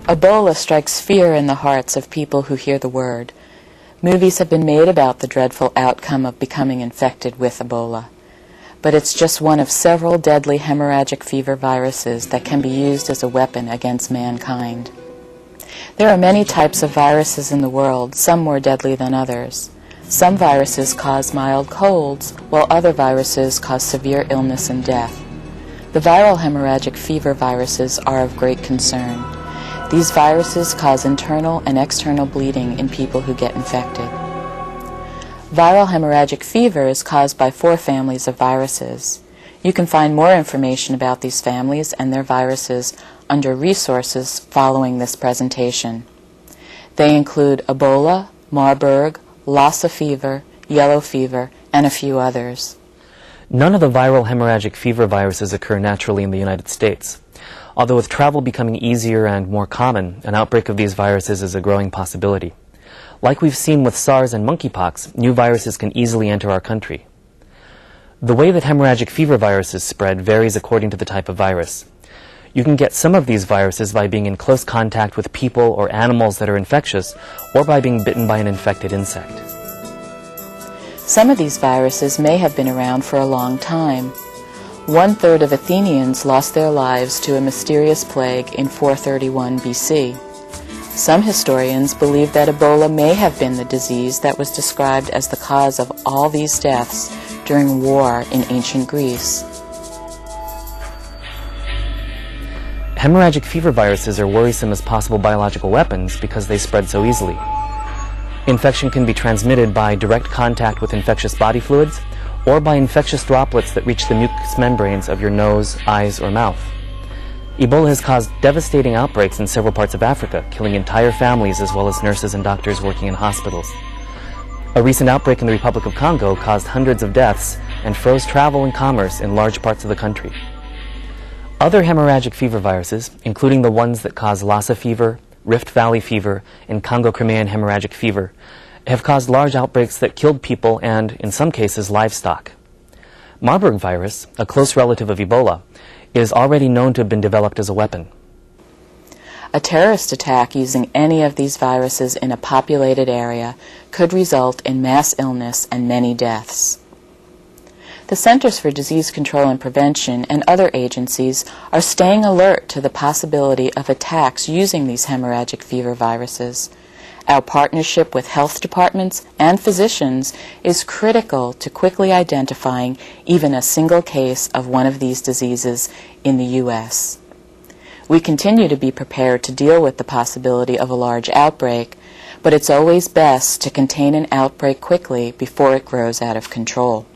Ebola strikes fear in the hearts of people who hear the word. Movies have been made about the dreadful outcome of becoming infected with Ebola. But it's just one of several deadly hemorrhagic fever viruses that can be used as a weapon against mankind. There are many types of viruses in the world, some more deadly than others. Some viruses cause mild colds, while other viruses cause severe illness and death. The viral hemorrhagic fever viruses are of great concern. These viruses cause internal and external bleeding in people who get infected. Viral hemorrhagic fever is caused by 4 families of viruses. You can find more information about these families and their viruses under resources following this presentation. They include Ebola, Marburg, Lassa fever, yellow fever, and a few others. None of the viral hemorrhagic fever viruses occur naturally in the United States. Although with travel becoming easier and more common, an outbreak of these viruses is a growing possibility. Like we've seen with SARS and monkeypox, new viruses can easily enter our country. The way that hemorrhagic fever viruses spread varies according to the type of virus. You can get some of these viruses by being in close contact with people or animals that are infectious, or by being bitten by an infected insect. Some of these viruses may have been around for a long time. 1/3 of Athenians lost their lives to a mysterious plague in 431 BC. Some historians believe that Ebola may have been the disease that was described as the cause of all these deaths during war in ancient Greece. Hemorrhagic fever viruses are worrisome as possible biological weapons because they spread so easily. Infection can be transmitted by direct contact with infectious body fluids, or by infectious droplets that reach the mucous membranes of your nose, eyes, or mouth. Ebola has caused devastating outbreaks in several parts of Africa, killing entire families as well as nurses and doctors working in hospitals. A recent outbreak in the Republic of Congo caused hundreds of deaths and froze travel and commerce in large parts of the country. Other hemorrhagic fever viruses, including the ones that cause Lassa fever, Rift Valley fever, and Congo-Crimean hemorrhagic fever, have caused large outbreaks that killed people and, in some cases, livestock. Marburg virus, a close relative of Ebola, is already known to have been developed as a weapon. A terrorist attack using any of these viruses in a populated area could result in mass illness and many deaths. The Centers for Disease Control and Prevention and other agencies are staying alert to the possibility of attacks using these hemorrhagic fever viruses. Our partnership with health departments and physicians is critical to quickly identifying even a single case of one of these diseases in the U.S. We continue to be prepared to deal with the possibility of a large outbreak, but it's always best to contain an outbreak quickly before it grows out of control.